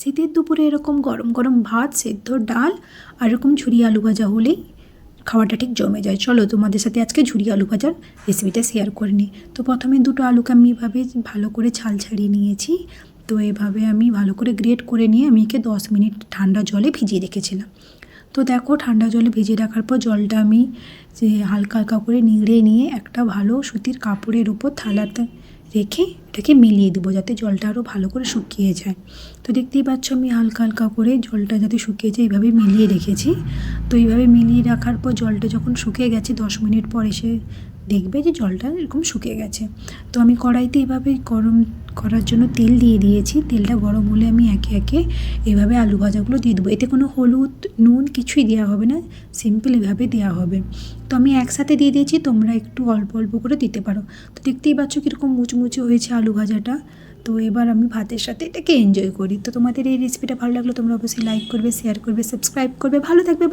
শীতের দুপুরে এরকম গরম গরম ভাত, সেদ্ধ ডাল আর এরকম ঝুরি আলু ভাজা হলেই খাওয়াটা ঠিক জমে যায়। চলো তোমাদের সাথে আজকে ঝুরি আলু ভাজার রেসিপিটা শেয়ার করে নিই। তো প্রথমে দুটো আলুকে আমি এভাবে ভালো করে ছাল ছাড়িয়ে নিয়েছি। তো এভাবে আমি ভালো করে গ্রেট করে নিয়ে আমি একে 10 মিনিট ঠান্ডা জলে ভিজিয়ে রেখেছিলাম। তো দেখো ঠান্ডা জলে ভিজিয়ে রাখার পর জলটা আমি যে হালকা হালকা করে নিংড়ে নিয়ে একটা ভালো সুতির কাপড়ের উপর থালাতে রেখে এটাকে মিলিয়ে দেবো যাতে জলটা আরও ভালো করে শুকিয়ে যায়। তো দেখতেই পাচ্ছ আমি হালকা হালকা করে জলটা যাতে শুকিয়ে যায় এইভাবে মিলিয়ে রেখেছি। তো এইভাবে মিলিয়ে রাখার পর জলটা যখন শুকিয়ে গেছে 10 মিনিট পর এসে দেখবে যে জলটা এরকম শুকিয়ে গেছে। তো আমি কড়াইতে এভাবে গরম করার জন্য তেল দিয়ে দিয়েছি। তেলটা গরম হলে আমি একে একে এভাবে আলু ভাজাগুলো দিয়ে দেবো। এতে কোনো হলুদ নুন কিছুই দেওয়া হবে না, সিম্পল এভাবে দেওয়া হবে। তো আমি একসাথে দিয়ে দিয়েছি, তোমরা একটু অল্প অল্প করে দিতে পারো। তো দেখতেই পাচ্ছ কীরকম মুচমুচে হয়েছে আলু ভাজাটা। তো এবার আমি ভাতের সাথে এটাকে এনজয় করি। তো তোমাদের এই রেসিপিটা ভালো লাগলো তোমরা অবশ্যই লাইক করবে, শেয়ার করবে, সাবস্ক্রাইব করবে। ভালো থাকবে।